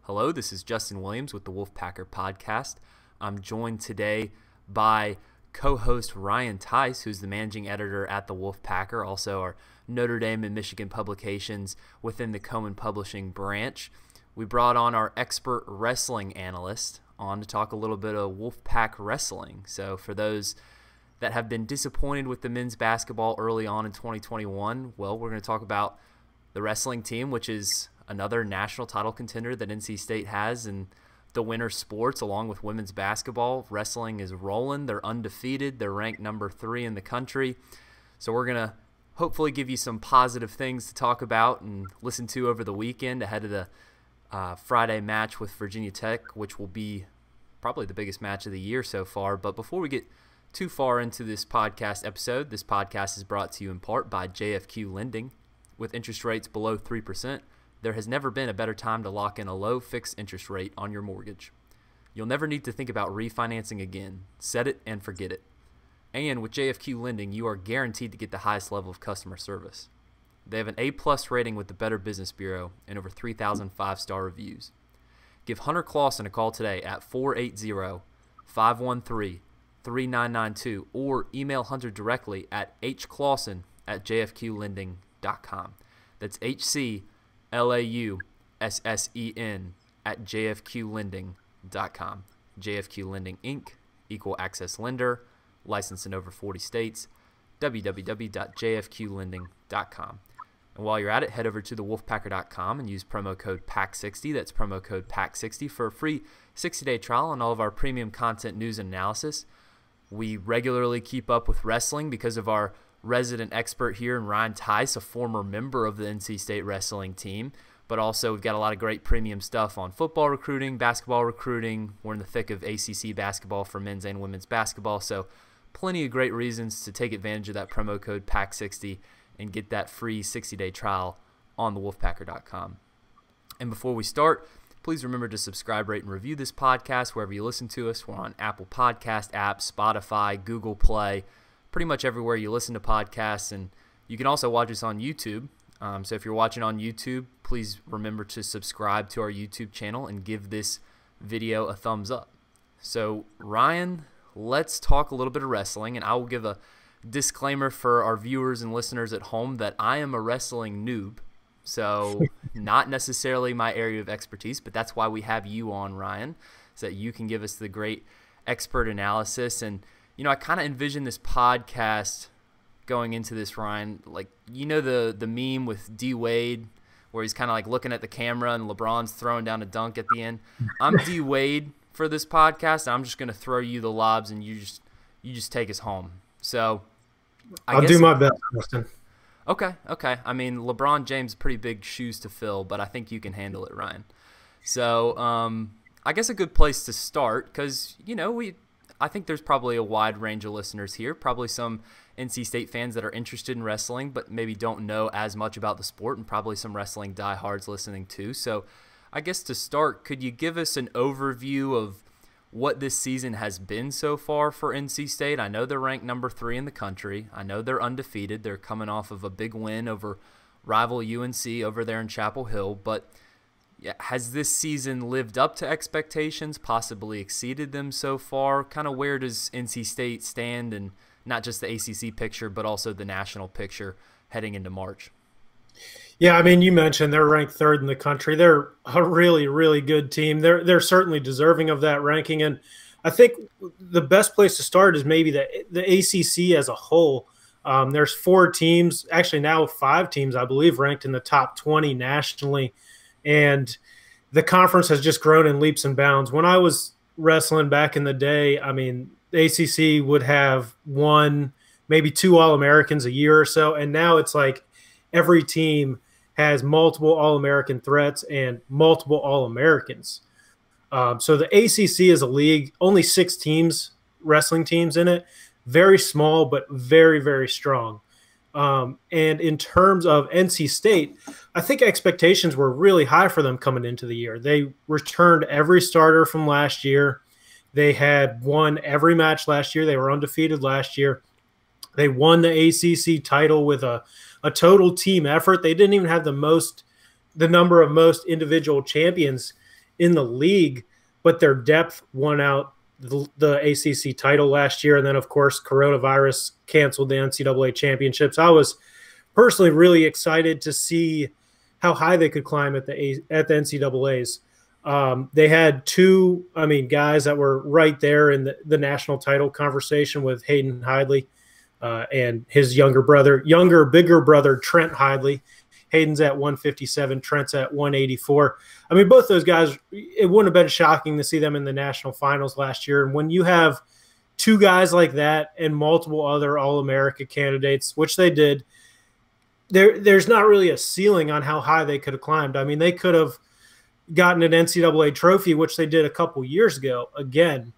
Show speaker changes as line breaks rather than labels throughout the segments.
Hello, this is Justin Williams with the Wolfpacker Podcast. I'm joined today by co-host Ryan Tice, who's the managing editor at the Wolfpacker, also our Notre Dame and Michigan publications within the Cohen Publishing branch. We brought on our expert wrestling analyst on to talk a little bit of Wolfpack wrestling. So for those that have been disappointed with the men's basketball early on in 2021, well, we're going to talk about the wrestling team, which is another national title contender that NC State has in the winter sports, along with women's basketball. Wrestling is rolling. They're undefeated. They're ranked number 3 in the country. So we're going to hopefully give you some positive things to talk about and listen to over the weekend ahead of the Friday match with Virginia Tech, which will be probably the biggest match of the year so far. But before we get too far into this podcast episode, this podcast is brought to you in part by JFQ Lending. With interest rates below 3%, there has never been a better time to lock in a low fixed interest rate on your mortgage. You'll never need to think about refinancing again. Set it and forget it. And with JFQ Lending, you are guaranteed to get the highest level of customer service. They have an A+ rating with the Better Business Bureau and over 3,000 5-star reviews. Give Hunter Clausen a call today at 480-513-3992 or email Hunter directly at hclausen@jfqlending.com. That's HCLAUSSEN@jfqlending.com. JFQ Lending Inc., Equal Access Lender, licensed in over 40 states, www.jfqlending.com. And while you're at it, head over to thewolfpacker.com and use promo code PACK60. That's promo code PACK60 for a free 60-day trial on all of our premium content, news, and analysis. We regularly keep up with wrestling because of our resident expert here in Ryan Tice, a former member of the NC State wrestling team. But also we've got a lot of great premium stuff on football recruiting, basketball recruiting. We're in the thick of ACC basketball for men's and women's basketball. So plenty of great reasons to take advantage of that promo code PACK60 and get that free 60-day trial on thewolfpacker.com. And before we start, please remember to subscribe, rate, and review this podcast wherever you listen to us. We're on Apple Podcast apps, Spotify, Google Play, pretty much everywhere you listen to podcasts. And you can also watch us on YouTube. So if you're watching on YouTube, please remember to subscribe to our YouTube channel and give this video a thumbs up. So Ryan, let's talk a little bit of wrestling, and I will give a disclaimer for our viewers and listeners at home that I am a wrestling noob. So not necessarily my area of expertise, but that's why we have you on, Ryan, so that you can give us the great expert analysis. And, you know, I kind of envision this podcast going into this, Ryan, like, you know, the meme with D Wade where he's kind of like looking at the camera and LeBron's throwing down a dunk at the end. I'm D Wade for this podcast, and I'm just going to throw you the lobs and you just take us home. So
I'll do my best, Justin.
Okay. I mean, LeBron James, pretty big shoes to fill, but I think you can handle it, Ryan. So I guess a good place to start, because, you know, I think there's probably a wide range of listeners here, probably some NC State fans that are interested in wrestling but maybe don't know as much about the sport, and probably some wrestling diehards listening too. So I guess to start, could you give us an overview of what this season has been so far for NC State? I know they're ranked number 3 in the country. I know they're undefeated. They're coming off of a big win over rival UNC over there in Chapel Hill. But has this season lived up to expectations, possibly exceeded them so far? Kind of where does NC State stand in not just the ACC picture, but also the national picture heading into March?
Yeah, I mean, you mentioned they're ranked 3rd in the country. They're a really, really good team. They're certainly deserving of that ranking. And I think the best place to start is maybe the ACC as a whole. There's 4 teams, actually now 5 teams, I believe, ranked in the top 20 nationally. And the conference has just grown in leaps and bounds. When I was wrestling back in the day, I mean, the ACC would have 1, maybe 2 All-Americans a year or so. And now it's like every team has multiple All-American threats and multiple All-Americans. So the ACC is a league, only 6 teams, wrestling teams in it, very small but very, very strong. And in terms of NC State, I think expectations were really high for them coming into the year. They returned every starter from last year. They had won every match last year. They were undefeated last year. They won the ACC title with a total team effort. They didn't even have the number of most individual champions in the league, but their depth won out the ACC title last year. And then, of course, coronavirus canceled the NCAA championships. I was personally really excited to see how high they could climb at the NCAAs. They had two, guys that were right there in the national title conversation with Hayden Hyde Lee and his bigger brother, Trent Hyde Lee. Hayden's at 157, Trent's at 184. Both those guys, it wouldn't have been shocking to see them in the national finals last year. And when you have two guys like that and multiple other All-America candidates, which they did, there's not really a ceiling on how high they could have climbed. They could have gotten an NCAA trophy, which they did a couple years ago again.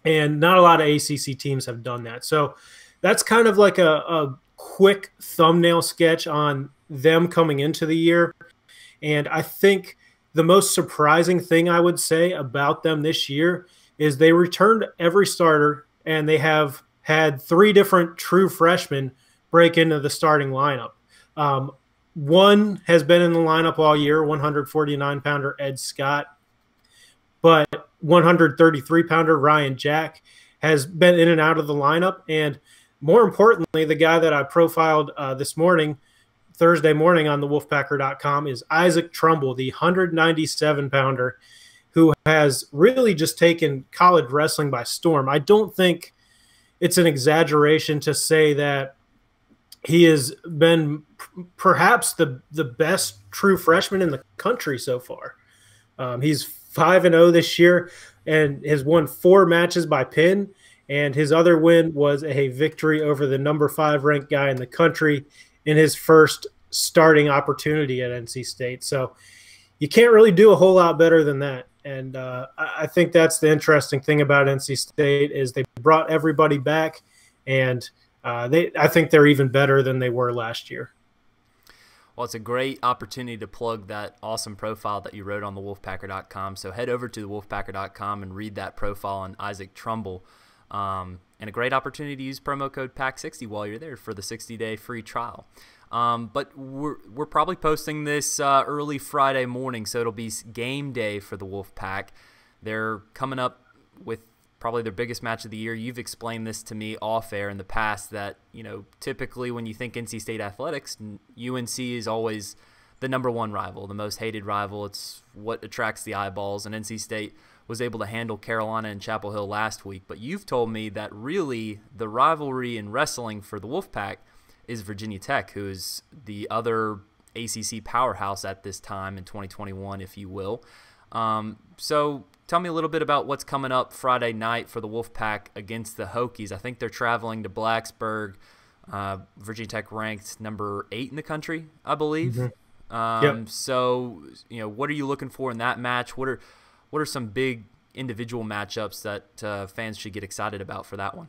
And not a lot of ACC teams have done that. So that's kind of like a quick thumbnail sketch on them coming into the year. And I think the most surprising thing I would say about them this year is they returned every starter, and they have had three different true freshmen break into the starting lineup. One has been in the lineup all year, 149-pounder Ed Scott, but 133-pounder Ryan Jack has been in and out of the lineup. And more importantly, the guy that I profiled this morning, Thursday morning on the Wolfpacker.com, is Isaac Trumbull, the 197-pounder, who has really just taken college wrestling by storm. I don't think it's an exaggeration to say that he has been perhaps the best true freshman in the country so far. He's 5-0 this year and has won 4 matches by pin, and his other win was a victory over the number 5 ranked guy in the country in his first starting opportunity at NC State. So you can't really do a whole lot better than that. And I think that's the interesting thing about NC State is they brought everybody back, and I think they're even better than they were last year.
Well, it's a great opportunity to plug that awesome profile that you wrote on the Wolfpacker.com. So head over to the Wolfpacker.com and read that profile on Isaac Trumbull. And a great opportunity to use promo code PACK60 while you're there for the 60-day free trial. But we're probably posting this early Friday morning, so it'll be game day for the Wolfpack. They're coming up with probably their biggest match of the year. You've explained this to me off air in the past that, typically when you think NC State athletics, UNC is always the number one rival, the most hated rival. It's what attracts the eyeballs, and NC State was able to handle Carolina and Chapel Hill last week. But you've told me that really the rivalry in wrestling for the Wolfpack is Virginia Tech, who is the other ACC powerhouse at this time in 2021, if you will. So tell me a little bit about what's coming up Friday night for the Wolfpack against the Hokies. I think they're traveling to Blacksburg. Virginia Tech ranked number 8 in the country, I believe. Mm-hmm.
Yep.
So, what are you looking for in that match? What are some big individual matchups that fans should get excited about for that one?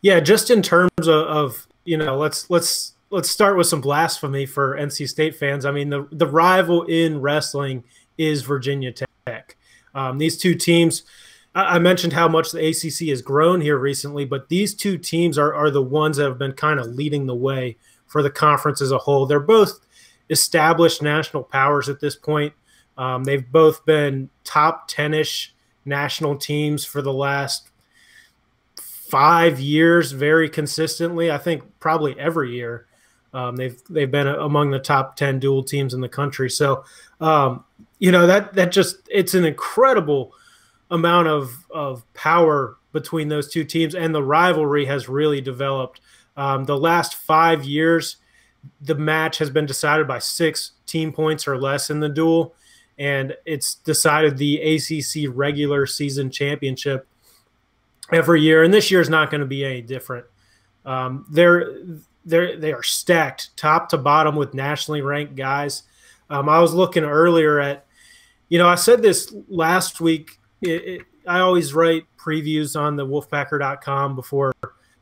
Yeah, just in terms of let's start with some blasphemy for NC State fans. The rival in wrestling is Virginia Tech. These two teams, I mentioned how much the ACC has grown here recently, but these two teams are the ones that have been kind of leading the way for the conference as a whole. They're both established national powers at this point. They've both been top 10-ish national teams for the last 5 years very consistently. I think probably every year they've been among the top 10 dual teams in the country. So, that just – it's an incredible amount of power between those two teams, and the rivalry has really developed. The last 5 years, the match has been decided by 6 team points or less in the duel, and it's decided the ACC regular season championship every year, and this year is not going to be any different. They are stacked top to bottom with nationally ranked guys. I was looking earlier at, I said this last week. I always write previews on the Wolfpacker.com before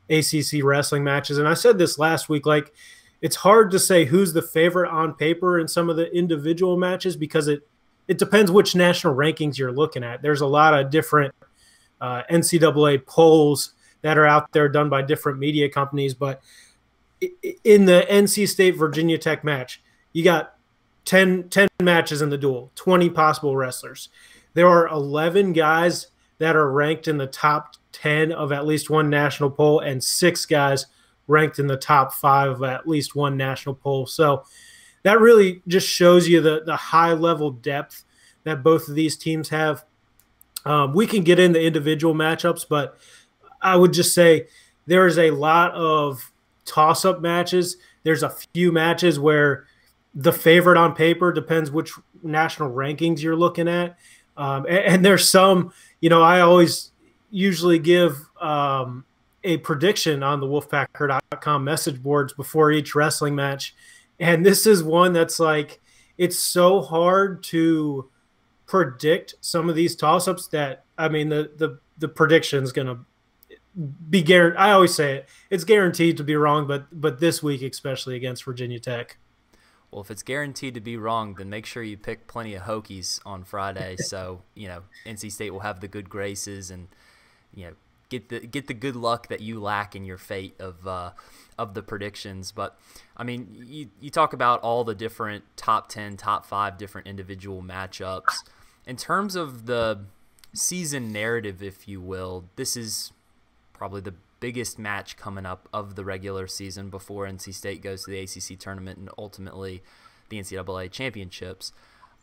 ACC wrestling matches, and I said this last week. Like, it's hard to say who's the favorite on paper in some of the individual matches because it depends which national rankings you're looking at. There's a lot of different NCAA polls that are out there done by different media companies, but in the NC State Virginia Tech match, you got 10 matches in the duel, 20 possible wrestlers. There are 11 guys that are ranked in the top 10 of at least one national poll and 6 guys ranked in the top 5 of at least one national poll. So that really just shows you the high-level depth that both of these teams have. We can get into individual matchups, but I would just say there is a lot of toss-up matches. There's a few matches where the favorite on paper depends which national rankings you're looking at. And there's some, I always usually give a prediction on the Wolfpacker.com message boards before each wrestling match. And this is one that's like, it's so hard to predict some of these toss-ups that, I mean, the prediction is going to be guaranteed. I always say it's guaranteed to be wrong, but this week, especially against Virginia Tech.
Well, if it's guaranteed to be wrong, then make sure you pick plenty of Hokies on Friday. So, NC State will have the good graces and, get the good luck that you lack in your fate of the predictions. But I mean, you talk about all the different top 10, top 5 different individual matchups. In terms of the season narrative, if you will, this is probably the biggest match coming up of the regular season before NC State goes to the ACC tournament and ultimately the NCAA championships.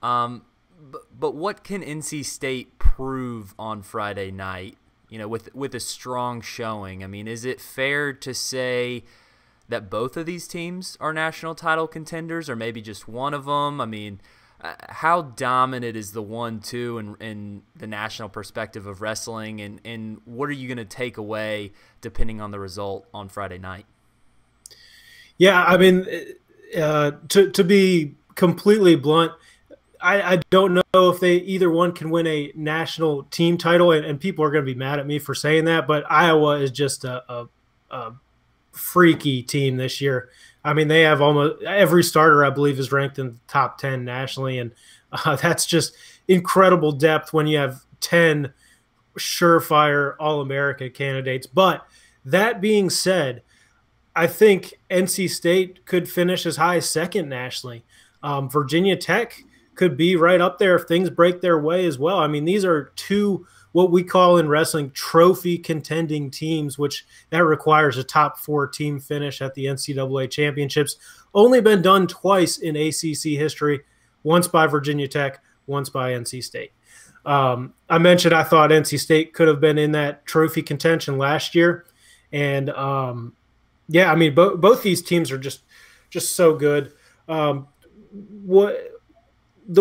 But what can NC State prove on Friday night, with a strong showing? I mean, is it fair to say that both of these teams are national title contenders, or maybe just one of them? I mean, how dominant is the 1-2 in the national perspective of wrestling, and what are you going to take away depending on the result on Friday night?
Yeah, I mean, to be completely blunt, I don't know if either one can win a national team title, and people are going to be mad at me for saying that, but Iowa is just a freaky team this year. I mean, they have almost every starter, I believe, is ranked in the top 10 nationally, and that's just incredible depth when you have 10 surefire All-America candidates. But that being said, I think NC State could finish as high as second nationally. Virginia Tech could be right up there if things break their way as well. I mean, these are two what we call in wrestling trophy contending teams, which that requires a top 4 team finish at the NCAA championships. Only been done twice in ACC history, once by Virginia Tech, once by NC State. I mentioned I thought NC State could have been in that trophy contention last year. And yeah, I mean, both these teams are just so good. The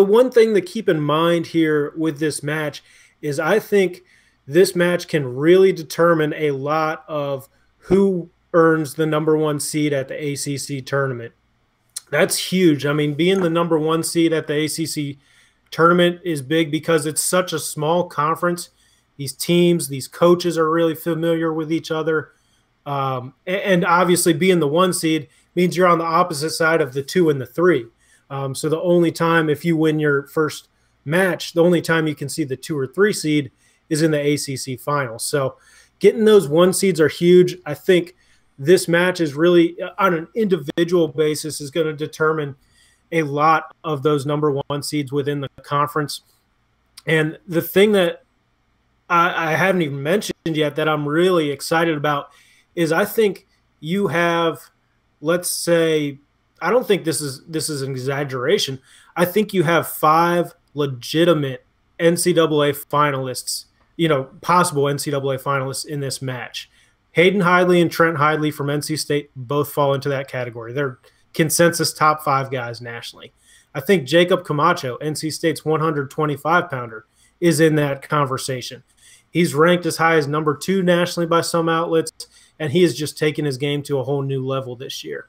one thing to keep in mind here with this match is I think this match can really determine a lot of who earns the number 1 seed at the ACC tournament. That's huge. I mean, being the number 1 seed at the ACC tournament is big because it's such a small conference. These teams, these coaches are really familiar with each other. And obviously being the 1 seed means you're on the opposite side of the 2 and the 3. So the only time, if you win your first match, the only time you can see the 2 or 3 seed is in the ACC finals. So getting those 1 seeds are huge. I think this match is really, on an individual basis, is going to determine a lot of those number 1 seeds within the conference. And the thing that I haven't even mentioned yet that I'm really excited about is I think you have, let's say, I don't think this is an exaggeration. I think you have 5 legitimate NCAA finalists, possible NCAA finalists in this match. Hayden Hyde Lee and Trent Hyde Lee from NC State both fall into that category. They're consensus top 5 guys nationally. I think Jacob Camacho, NC State's 125-pounder, is in that conversation. He's ranked as high as number 2 nationally by some outlets, and he has just taken his game to a whole new level this year.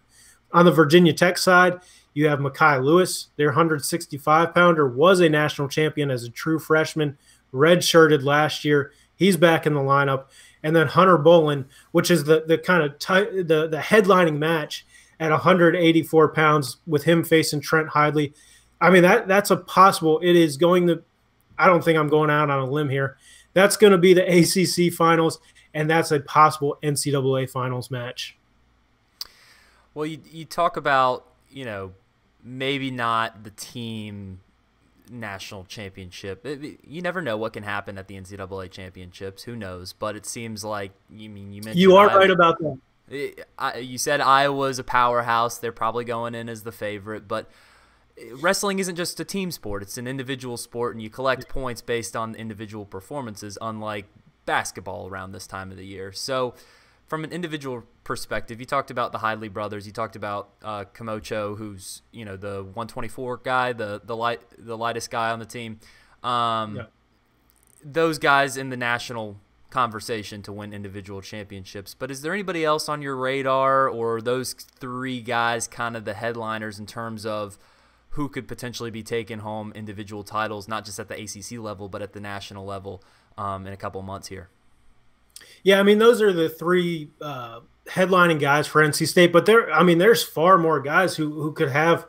On the Virginia Tech side, you have Mekhi Lewis. Their 165-pounder was a national champion as a true freshman, redshirted last year. He's back in the lineup. And then Hunter Bolin, which is the kind of the headlining match at 184 pounds with him facing Trent Hyde Lee. I mean, that's a possible – it is going to – I don't think I'm going out on a limb here. That's going to be the ACC finals, and that's a possible NCAA finals match.
Well, you talk about, maybe not the team national championship. You never know what can happen at the NCAA championships. Who knows? But it seems like you mentioned
you are right about that.
You said Iowa's a powerhouse. They're probably going in as the favorite, but wrestling isn't just a team sport. It's an individual sport, and you collect points based on individual performances, unlike basketball around this time of the year. So from an individual perspective, you talked about the Hyde Lee brothers. You talked about Camacho, who's the 124 guy, the lightest guy on the team. Those guys in the national conversation to win individual championships. But is there anybody else on your radar, or those three guys kind of the headliners in terms of who could potentially be taking home individual titles, not just at the ACC level, but at the national level in a couple months here?
Yeah, I mean, those are the three headlining guys for NC State, but there's far more guys who could have,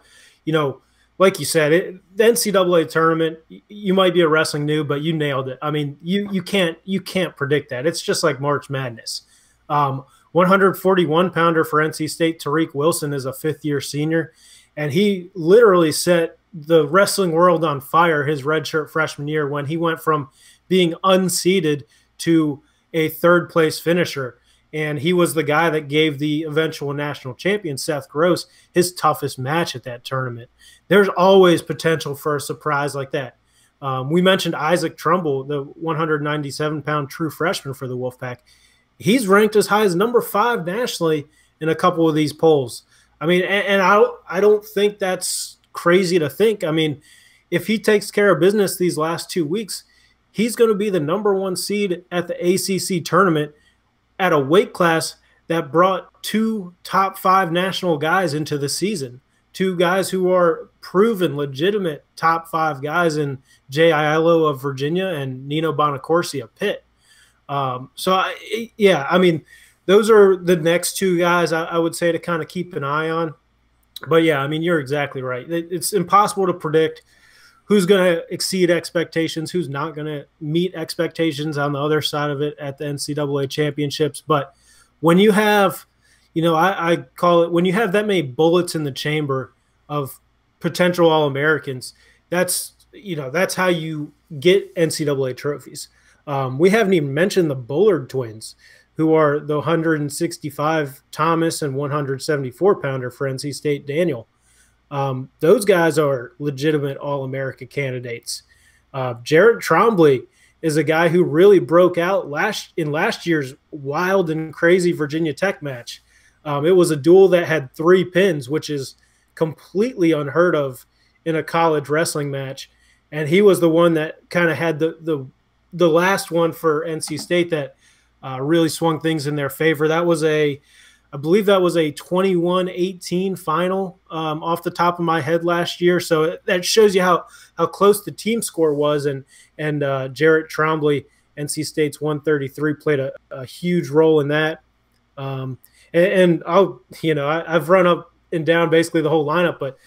like you said, the NCAA tournament, you might be a wrestling noob, but you nailed it. I mean, you can't predict that. It's just like March Madness. 141-pounder for NC State, Tariq Wilson is a fifth-year senior, and he literally set the wrestling world on fire his redshirt freshman year when he went from being unseeded to a third-place finisher. And he was the guy that gave the eventual national champion, Seth Gross, his toughest match at that tournament. There's always potential for a surprise like that. We mentioned Isaac Trumbull, the 197-pound true freshman for the Wolfpack. He's ranked as high as number 5 nationally in a couple of these polls. I mean, and I don't think that's crazy to think. I mean, if he takes care of business these last 2 weeks, he's going to be the number 1 seed at the ACC tournament at a weight class that brought 2 top 5 national guys into the season, 2 guys who are proven legitimate top 5 guys in Jay Aiello of Virginia and Nino Bonacorsi of Pitt. Those are the next 2 guys I would say to kind of keep an eye on. But, yeah, I mean, you're exactly right. It's impossible to predict who's going to exceed expectations, who's not going to meet expectations on the other side of it at the NCAA championships. But when you have, I call it, when you have that many bullets in the chamber of potential All-Americans, that's how you get NCAA trophies. We haven't even mentioned the Bullard twins, who are the 165 Thomas and 174-pounder for NC State Daniel. Those guys are legitimate All-America candidates. Jarrod Trombley is a guy who really broke out in last year's wild and crazy Virginia Tech match. It was a duel that had 3 pins, which is completely unheard of in a college wrestling match. And he was the one that kind of had the last one for NC State that really swung things in their favor. I believe that was a 21-18 final off the top of my head last year. So that shows you how close the team score was. And Jarrod Trombley, NC State's 133, played a huge role in that. I've run up and down basically the whole lineup, but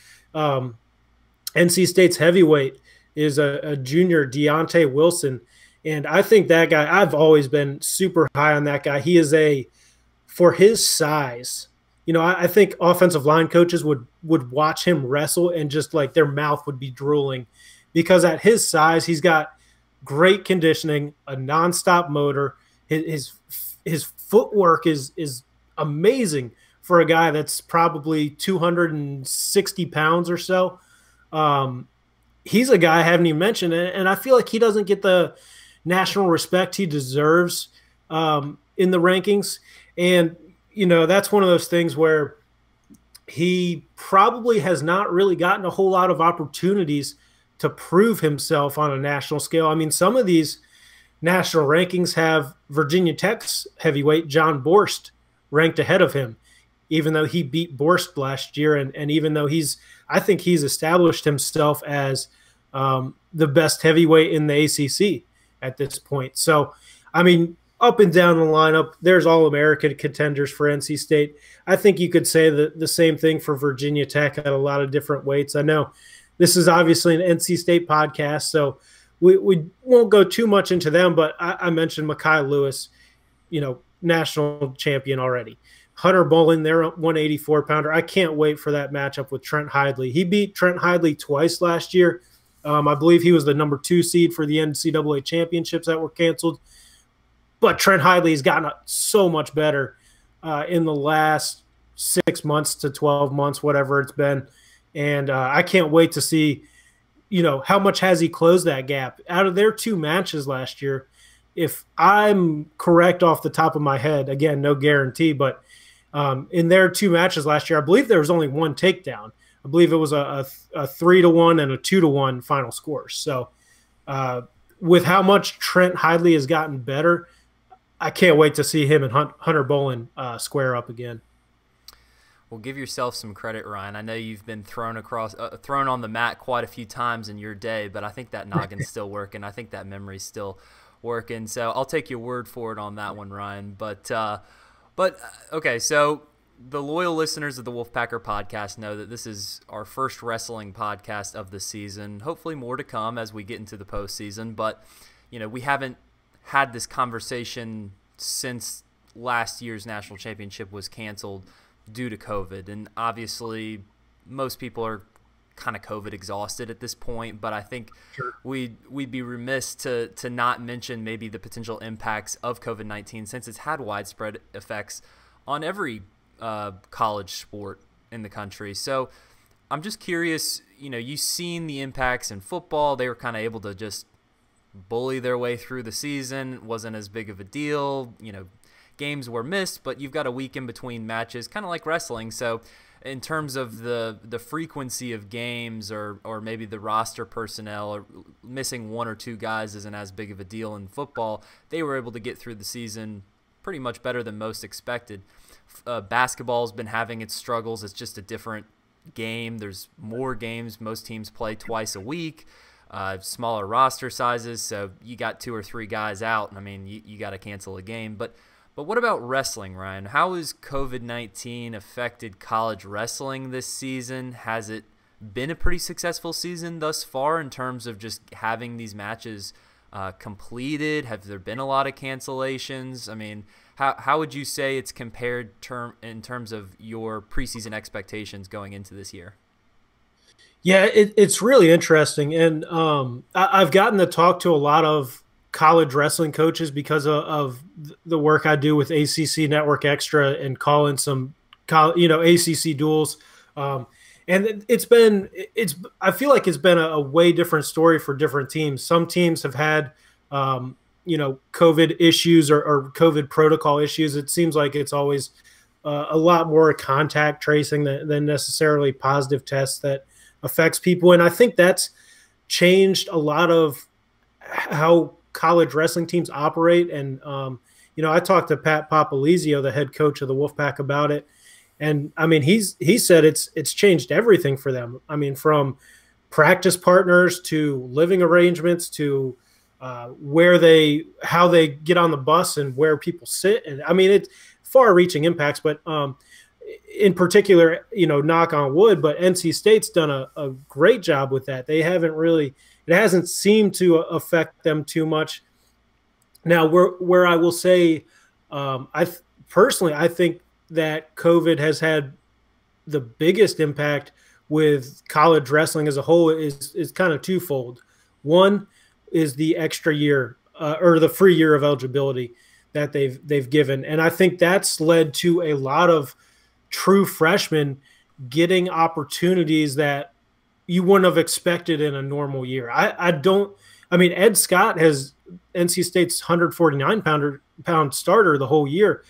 NC State's heavyweight is a junior, Deontay Wilson. And I think that guy, I've always been super high on that guy. He is for his size, I think offensive line coaches would watch him wrestle and just like their mouth would be drooling, because at his size, he's got great conditioning, a nonstop motor. His footwork is amazing for a guy that's probably 260 pounds or so. He's a guy I haven't even mentioned, and I feel like he doesn't get the national respect he deserves in the rankings. And, that's one of those things where he probably has not really gotten a whole lot of opportunities to prove himself on a national scale. I mean, some of these national rankings have Virginia Tech's heavyweight, John Borst, ranked ahead of him, even though he beat Borst last year. And even though I think he's established himself as the best heavyweight in the ACC at this point. So, I mean, up and down the lineup, there's All-American contenders for NC State. I think you could say the same thing for Virginia Tech at a lot of different weights. I know this is obviously an NC State podcast, so we won't go too much into them, but I mentioned Mekhi Lewis, national champion already. Hunter Bolin, their 184-pounder. I can't wait for that matchup with Trent Hyde Lee. He beat Trent Hyde Lee twice last year. I believe he was the number 2 seed for the NCAA championships that were canceled. But Trent Hyde Lee has gotten so much better in the last 6 months to 12 months, whatever it's been. And I can't wait to see, how much has he closed that gap. Out of their 2 matches last year, if I'm correct off the top of my head, again, no guarantee, but in their 2 matches last year, I believe there was only 1 takedown. I believe it was a 3-1 and a 2-1 final score. So with how much Trent Hyde Lee has gotten better, I can't wait to see him and Hunter Bolin square up again.
Well, give yourself some credit, Ryan. I know you've been thrown on the mat quite a few times in your day, but I think that noggin's still working. I think that memory's still working. So I'll take your word for it on that one, Ryan. But okay, so the loyal listeners of the Wolfpacker Podcast know that this is our first wrestling podcast of the season. Hopefully more to come as we get into the postseason. But, we haven't had this conversation since last year's national championship was canceled due to COVID. And obviously most people are kind of COVID exhausted at this point, but I think we'd be remiss to not mention maybe the potential impacts of COVID-19 since it's had widespread effects on every college sport in the country. So I'm just curious, you've seen the impacts in football. They were kind of able to just bully their way through the season. It wasn't as big of a deal. Games were missed, but you've got a week in between matches, kind of like wrestling. So in terms of the frequency of games or maybe the roster personnel, or missing 1 or 2 guys isn't as big of a deal in football. They were able to get through the season pretty much better than most expected. Basketball's been having its struggles. It's just a different game. There's more games. Most teams play twice a week. Smaller roster sizes, so you got 2 or 3 guys out. I mean, you got to cancel a game. But what about wrestling, Ryan? How has COVID-19 affected college wrestling this season? Has it been a pretty successful season thus far in terms of just having these matches completed? Have there been a lot of cancellations? I mean, how would you say it's compared in terms of your preseason expectations going into this year?
Yeah, it's really interesting. And I've gotten to talk to a lot of college wrestling coaches because of the work I do with ACC Network Extra and calling some, ACC duels. And I feel like it's been a way different story for different teams. Some teams have had, COVID issues or COVID protocol issues. It seems like it's always a lot more contact tracing than necessarily positive tests that affects people. And I think that's changed a lot of how college wrestling teams operate. And, I talked to Pat Papalizio, the head coach of the Wolfpack, about it. And I mean, he said it's changed everything for them. I mean, from practice partners to living arrangements to how they get on the bus and where people sit. And I mean, it's far-reaching impacts, but in particular, knock on wood, but NC State's done a great job with that. They haven't really, it hasn't seemed to affect them too much. Now, where I will say, I think that COVID has had the biggest impact with college wrestling as a whole is kind of twofold. One is the extra year or the free year of eligibility that they've given, and I think that's led to a lot of true freshmen getting opportunities that you wouldn't have expected in a normal year. Ed Scott has NC State's 149-pound starter the whole year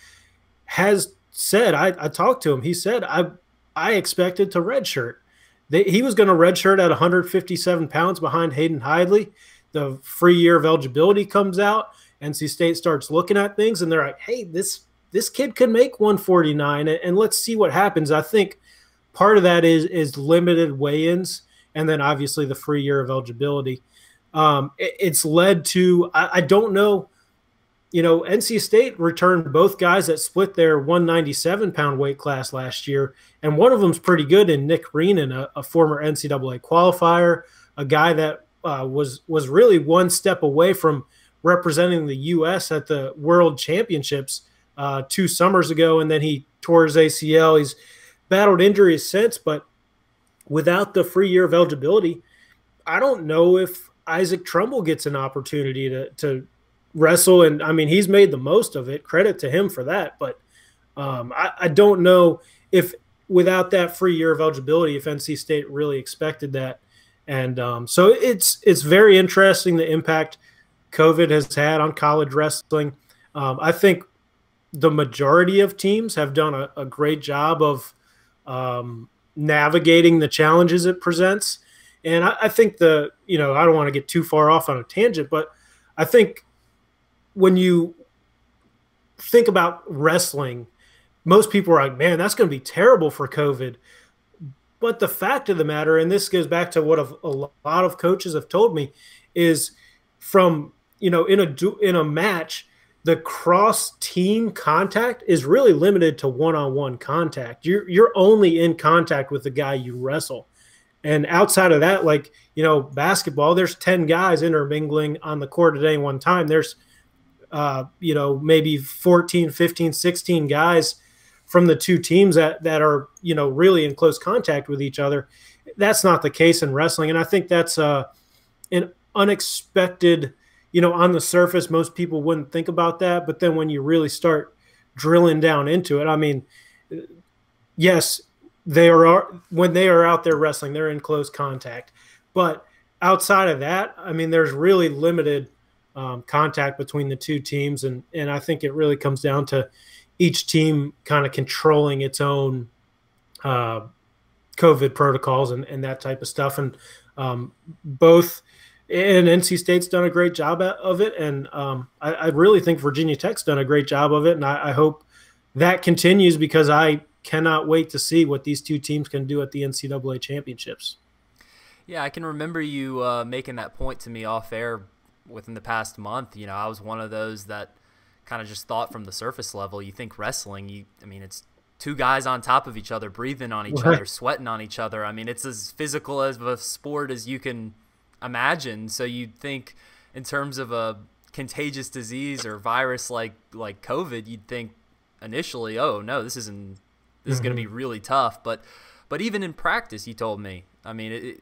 has said, I talked to him, he said, I expected to redshirt. He was going to redshirt at 157 pounds behind Hayden Hyde Lee. The free year of eligibility comes out. NC State starts looking at things, and they're like, hey, this kid could make 149, and let's see what happens. I think part of that is limited weigh-ins, and then obviously the free year of eligibility. It's led to, I don't know, NC State returned both guys that split their 197-pound weight class last year, and one of them's pretty good in Nick Reenan, a former NCAA qualifier, a guy that was really one step away from representing the U.S. at the World Championships 2 summers ago, and then he tore his ACL. He's battled injuries since, but without the free year of eligibility, I don't know if Isaac Trumbull gets an opportunity to wrestle. And I mean, he's made the most of it. Credit to him for that. But I don't know if without that free year of eligibility, if NC State really expected that. And so it's very interesting the impact COVID has had on college wrestling. I think the majority of teams have done a great job of navigating the challenges it presents. And I think I don't want to get too far off on a tangent, but I think when you think about wrestling, most people are like, man, that's going to be terrible for COVID. But the fact of the matter, and this goes back to what a lot of coaches have told me, is from, in a match, the cross-team contact is really limited to one-on-one contact. You're only in contact with the guy you wrestle. And outside of that, like, basketball, there's 10 guys intermingling on the court at any one time. There's, maybe 14, 15, 16 guys from the two teams that are, really in close contact with each other. That's not the case in wrestling. And I think that's an unexpected, on the surface, most people wouldn't think about that. But then when you really start drilling down into it, I mean, yes, when they are out there wrestling, they're in close contact. But outside of that, I mean, there's really limited contact between the two teams. And I think it really comes down to each team kind of controlling its own COVID protocols and that type of stuff. And both – and NC State's done a great job of it. And I really think Virginia Tech's done a great job of it. And I hope that continues, because I cannot wait to see what these two teams can do at the NCAA championships.
Yeah, I can remember you making that point to me off air within the past month. I was one of those that kind of just thought from the surface level, you think wrestling, it's two guys on top of each other, breathing on each other, sweating on each other. I mean, it's as physical of a sport as you can imagine. So you'd think in terms of a contagious disease or virus like COVID, you'd think initially, oh no, this is going to be really tough. But even in practice, you told me, I mean,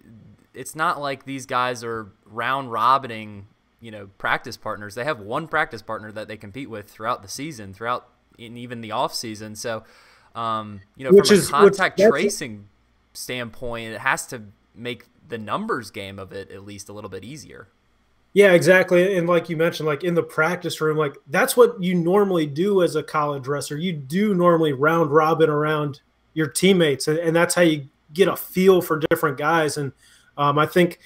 it's not like these guys are round robining, practice partners. They have one practice partner that they compete with throughout the season, in even the off season. So, from a contact tracing standpoint, it has to make the numbers game of it at least a little bit easier.
Yeah, exactly. And like you mentioned, like in the practice room, like that's what you normally do as a college wrestler. You do normally round robin around your teammates, and that's how you get a feel for different guys. And I think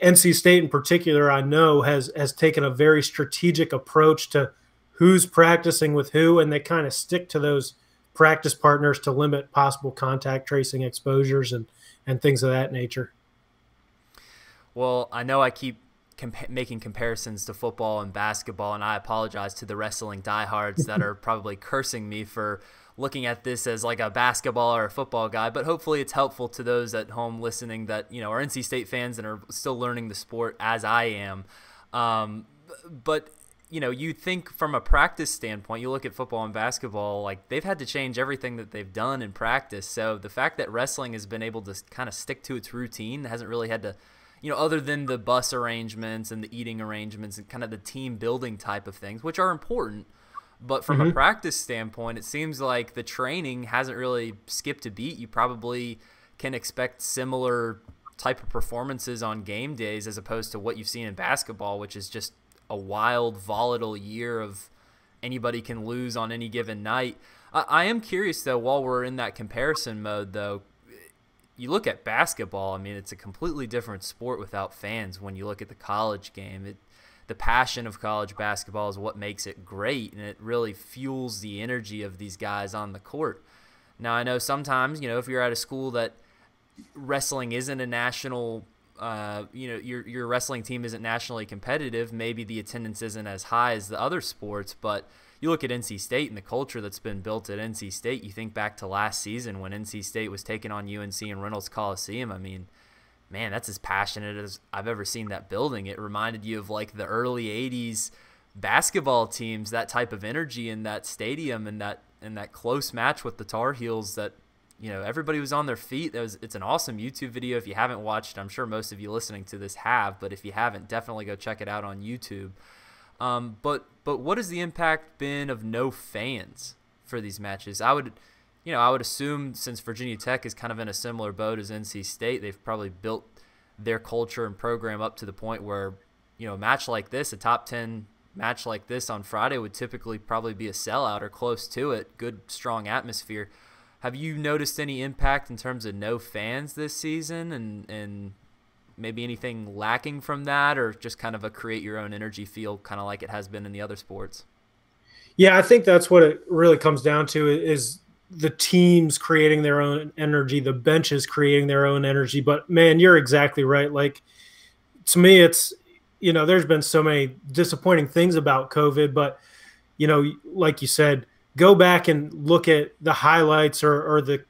NC State in particular, I know, has taken a very strategic approach to who's practicing with who, and they kind of stick to those practice partners to limit possible contact tracing exposures and things of that nature.
Well, I know I keep making comparisons to football and basketball, and I apologize to the wrestling diehards that are probably cursing me for looking at this as like a basketball or a football guy, but hopefully it's helpful to those at home listening that, are NC State fans and are still learning the sport as I am. But, you think from a practice standpoint, you look at football and basketball, like they've had to change everything that they've done in practice. So the fact that wrestling has been able to kind of stick to its routine, hasn't really had to, other than the bus arrangements and the eating arrangements and kind of the team building type of things, which are important. But from a practice standpoint, it seems like the training hasn't really skipped a beat. You probably can expect similar type of performances on game days as opposed to what you've seen in basketball, which is just a wild, volatile year of anybody can lose on any given night. I am curious, though, while we're in that comparison mode, though, you look at basketball, I mean, it's a completely different sport without fans. When you look at the college game, the passion of college basketball is what makes it great, and it really fuels the energy of these guys on the court. Now, I know sometimes, if you're at a school that wrestling isn't a national, your wrestling team isn't nationally competitive, maybe the attendance isn't as high as the other sports, but you look at NC State and the culture that's been built at NC State. You think back to last season when NC State was taking on UNC in Reynolds Coliseum. I mean, man, that's as passionate as I've ever seen that building. It reminded you of like the early 80s basketball teams, that type of energy in that stadium and that that close match with the Tar Heels that, you know, everybody was on their feet. It's an awesome YouTube video. If you haven't watched, I'm sure most of you listening to this have, but if you haven't, definitely go check it out on YouTube. But what has the impact been of no fans for these matches? I would assume, since Virginia Tech is kind of in a similar boat as NC State, they've probably built their culture and program up to the point where, you know, a match like this, a top 10 match like this on Friday would typically probably be a sellout or close to it. Good, strong atmosphere. Have you noticed any impact in terms of no fans this season, and maybe anything lacking from that, or just kind of a create your own energy feel, kind of like it has been in the other sports?
Yeah, I think that's what it really comes down to, is the teams creating their own energy, the benches creating their own energy. But man, you're exactly right. Like, to me, it's, you know, there's been so many disappointing things about COVID, but, you know, like you said, go back and look at the highlights or the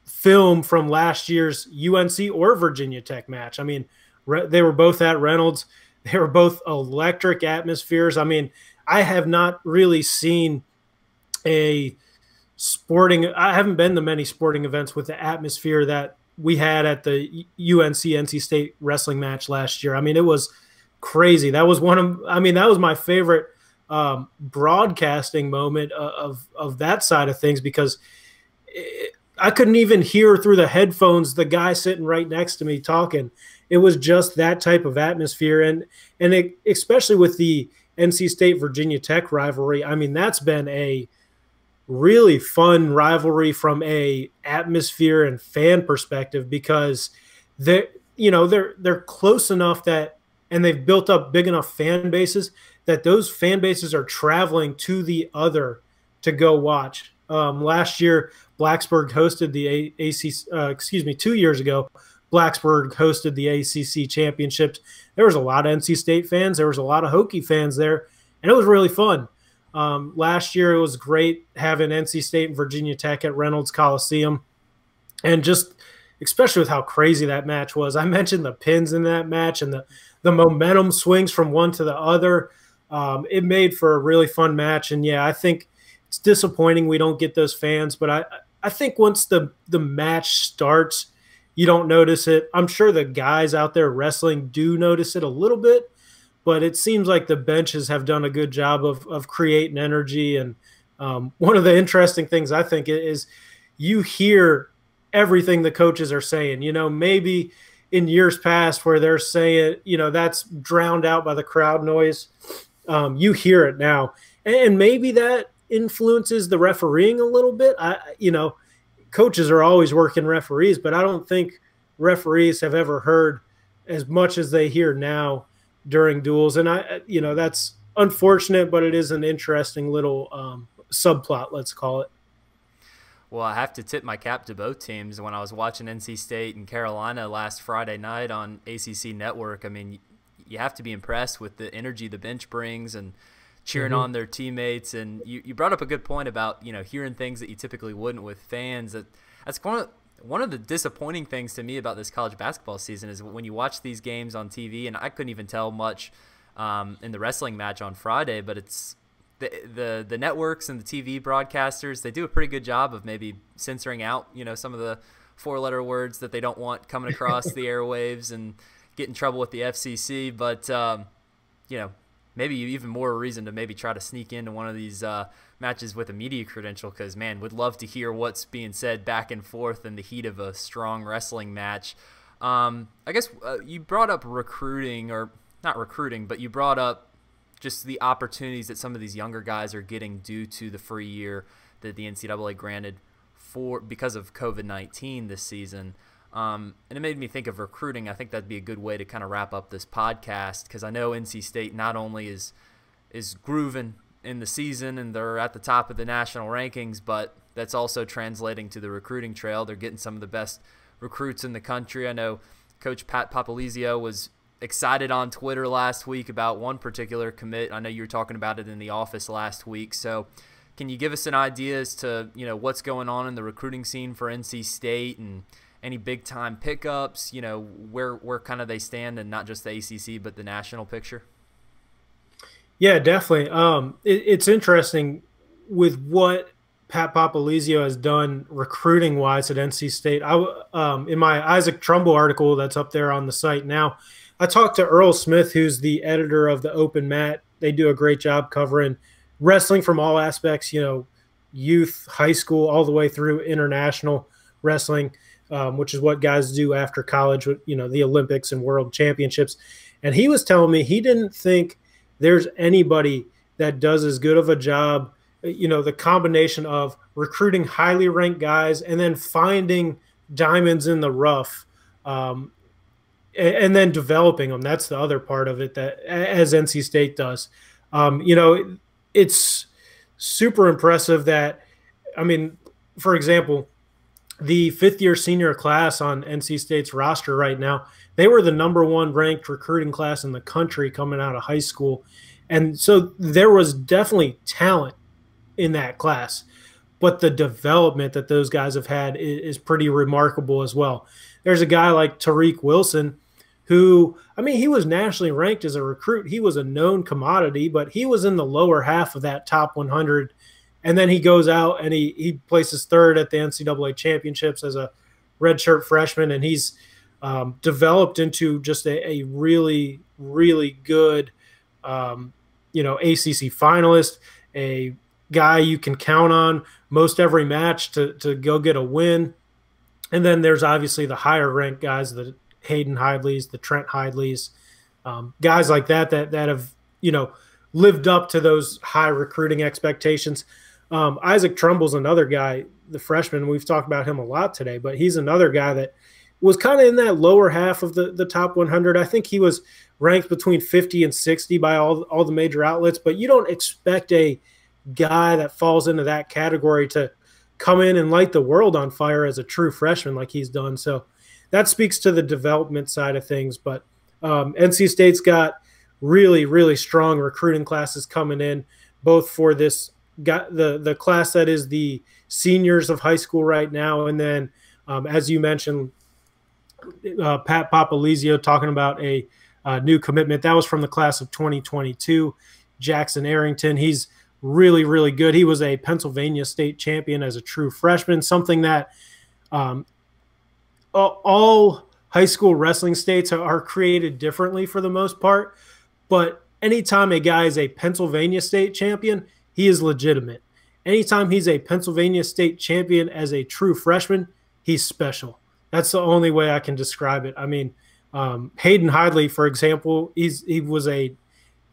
film from last year's UNC or Virginia Tech match. I mean, they were both at Reynolds. They were both electric atmospheres. I mean, I have not really seen I haven't been to many sporting events with the atmosphere that we had at the UNC-NC State wrestling match last year. I mean, it was crazy. That was that was my favorite broadcasting moment of that side of things, because I couldn't even hear through the headphones the guy sitting right next to me talking. It was just that type of atmosphere. And especially with the NC State-Virginia Tech rivalry, I mean, that's been a really fun rivalry from a atmosphere and fan perspective, because they're close enough that, and they've built up big enough fan bases that those fan bases are traveling to the other to go watch. Last year, Blacksburg hosted the ACC. 2 years ago, Blacksburg hosted the ACC championships. There was a lot of NC State fans. There was a lot of Hokie fans there, and it was really fun. Last year, it was great having NC State and Virginia Tech at Reynolds Coliseum, and just especially with how crazy that match was. I mentioned the pins in that match and the momentum swings from one to the other. It made for a really fun match, and yeah, I think it's disappointing we don't get those fans, but I think once the match starts, you don't notice it. I'm sure the guys out there wrestling do notice it a little bit, but it seems like the benches have done a good job of creating energy. And one of the interesting things I think is you hear everything the coaches are saying. You know, maybe in years past where they're saying, you know, that's drowned out by the crowd noise, you hear it now. And maybe that influences the refereeing a little bit. Coaches are always working referees, but I don't think referees have ever heard as much as they hear now during duels. And that's unfortunate, but it is an interesting little subplot, let's call it.
Well, I have to tip my cap to both teams. When I was watching NC State and Carolina last Friday night on ACC Network, I mean, you have to be impressed with the energy the bench brings and cheering on their teammates. And you brought up a good point about, you know, hearing things that you typically wouldn't with fans. That's one of the disappointing things to me about this college basketball season is when you watch these games on TV, and I couldn't even tell much in the wrestling match on Friday, but it's the networks and the TV broadcasters, they do a pretty good job of maybe censoring out, you know, some of the four-letter words that they don't want coming across the airwaves and get in trouble with the FCC. But, maybe even more reason to maybe try to sneak into one of these matches with a media credential, because, man, would love to hear what's being said back and forth in the heat of a strong wrestling match. I guess you brought up recruiting, or not recruiting, but you brought up just the opportunities that some of these younger guys are getting due to the free year that the NCAA granted because of COVID-19 this season. And it made me think of recruiting. I think that'd be a good way to kind of wrap up this podcast, because I know NC State not only is grooving in the season and they're at the top of the national rankings, but that's also translating to the recruiting trail. They're getting some of the best recruits in the country. I know Coach Pat Papalizio was excited on Twitter last week about one particular commit. I know you were talking about it in the office last week. So can you give us an idea as to, you know, what's going on in the recruiting scene for NC State and any big-time pickups, you know, where kind of they stand in not just the ACC but the national picture?
Yeah, definitely. It's interesting with what Pat Popolizio has done recruiting-wise at NC State, in my Isaac Trumbull article that's up there on the site now, I talked to Earl Smith, who's the editor of the Open Mat. They do a great job covering wrestling from all aspects, youth, high school, all the way through international wrestling, which is what guys do after college with, the Olympics and world championships. And he was telling me he didn't think there's anybody that does as good of a job, the combination of recruiting highly ranked guys and then finding diamonds in the rough, and then developing them. That's the other part of it, that as NC State does. It's super impressive that, for example, the fifth-year senior class on NC State's roster right now, they were the number one ranked recruiting class in the country coming out of high school. And so there was definitely talent in that class, but the development that those guys have had is pretty remarkable as well. There's a guy like Tariq Wilson who, he was nationally ranked as a recruit. He was a known commodity, but he was in the lower half of that top 100. And then he goes out and he places third at the NCAA championships as a redshirt freshman, and he's developed into just a really, really good, ACC finalist, a guy you can count on most every match to go get a win. And then there's obviously the higher ranked guys, the Hayden Hyde Lees, the Trent Hyde Lees, guys like that have, lived up to those high recruiting expectations. Isaac Trumbull's another guy, the freshman. We've talked about him a lot today, but he's another guy that was kind of in that lower half of the top 100. I think he was ranked between 50 and 60 by all the major outlets, but you don't expect a guy that falls into that category to come in and light the world on fire as a true freshman like he's done. So that speaks to the development side of things. But NC State's got really, really strong recruiting classes coming in, both for this the class that is the seniors of high school right now, and then as you mentioned, Pat Popolizio talking about a new commitment that was from the class of 2022, Jackson Arrington. He's really, really good. He was a Pennsylvania state champion as a true freshman, something that all high school wrestling states are created differently for the most part. But anytime a guy is a Pennsylvania state champion, he is legitimate. Anytime he's a Pennsylvania state champion as a true freshman, he's special. That's the only way I can describe it. Hayden Hyde Lee, for example, he was a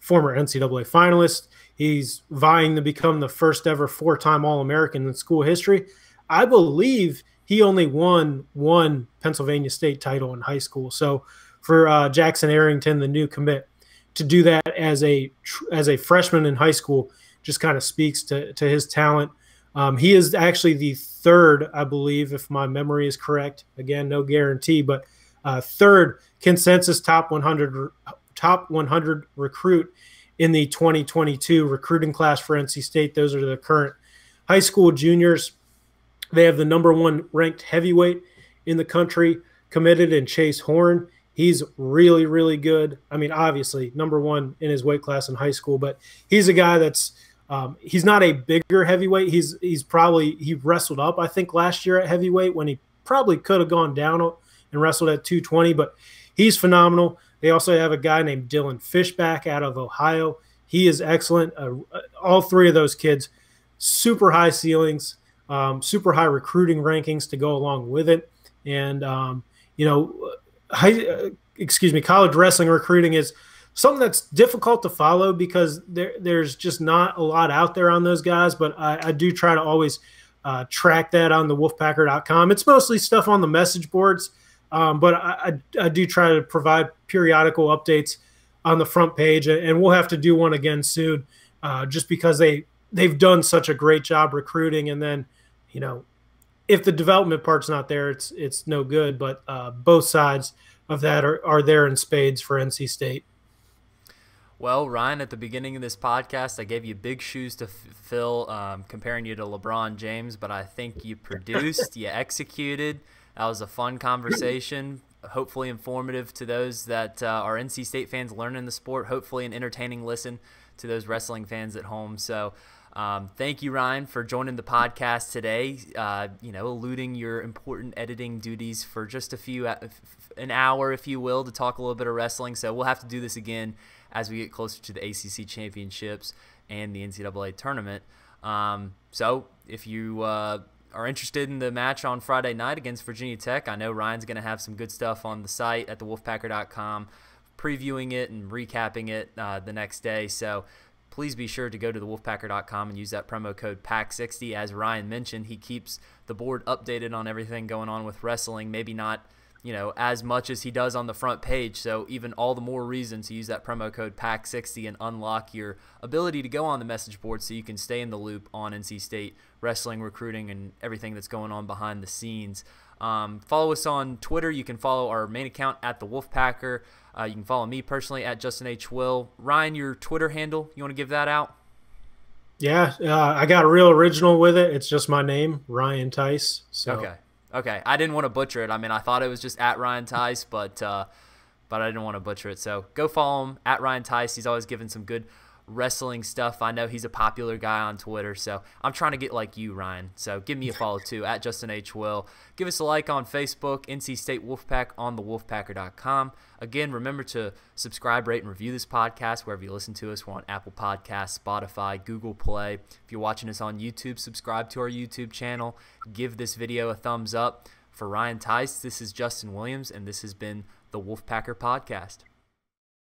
former NCAA finalist. He's vying to become the first ever four-time All-American in school history. I believe he only won one Pennsylvania state title in high school. So for Jackson Arrington, the new commit, to do that as a freshman in high school just kind of speaks to his talent. He is actually the third, I believe, if my memory is correct. Again, no guarantee, but third consensus top 100 recruit in the 2022 recruiting class for NC State. Those are the current high school juniors. They have the number one ranked heavyweight in the country committed in Chase Horn. He's really, really good. Obviously, number one in his weight class in high school, but he's a guy that's he's not a bigger heavyweight. He wrestled up, I think, last year at heavyweight when he probably could have gone down and wrestled at 220, but he's phenomenal. They also have a guy named Dylan Fishback out of Ohio. He is excellent. All three of those kids, super high ceilings, super high recruiting rankings to go along with it. And, college wrestling recruiting is something that's difficult to follow because there's just not a lot out there on those guys. But I do try to always track that on the Wolfpacker.com. It's mostly stuff on the message boards, but I do try to provide periodical updates on the front page, and we'll have to do one again soon, just because they've done such a great job recruiting. And then, if the development part's not there, it's no good. But both sides of that are there in spades for NC State.
Well, Ryan, at the beginning of this podcast, I gave you big shoes to fill, comparing you to LeBron James, but I think you produced, you executed. That was a fun conversation, hopefully informative to those that are NC State fans learning the sport, hopefully an entertaining listen to those wrestling fans at home. So Thank you, Ryan, for joining the podcast today, eluding your important editing duties for just an hour, if you will, to talk a little bit of wrestling. So we'll have to do this again as we get closer to the ACC championships and the NCAA tournament. So if you are interested in the match on Friday night against Virginia Tech, I know Ryan's going to have some good stuff on the site at thewolfpacker.com, previewing it and recapping it the next day. So please be sure to go to thewolfpacker.com and use that promo code PACK60. As Ryan mentioned, he keeps the board updated on everything going on with wrestling, maybe not as much as he does on the front page. So even all the more reason to use that promo code PACK60 and unlock your ability to go on the message board so you can stay in the loop on NC State wrestling, recruiting, and everything that's going on behind the scenes. Follow us on Twitter. You can follow our main account at the Wolfpacker. You can follow me personally at Justin H. Will. Ryan, your Twitter handle, you want to give that out?
Yeah, I got real original with it. It's just my name, Ryan Tice. So.
Okay. I didn't want to butcher it. I mean, I thought it was just at Ryan Tice, but I didn't want to butcher it. So go follow him at Ryan Tice. He's always giving some good wrestling stuff. I know he's a popular guy on Twitter, so I'm trying to get like you, Ryan. So give me a follow too at Justin H. Will. Give us a like on Facebook, NC State Wolfpack on thewolfpacker.com. Again, remember to subscribe, rate, and review this podcast wherever you listen to us. We're on Apple Podcasts, Spotify, Google Play. If you're watching us on YouTube, subscribe to our YouTube channel. Give this video a thumbs up. For Ryan Tice, this is Justin Williams, and this has been the Wolfpacker Podcast.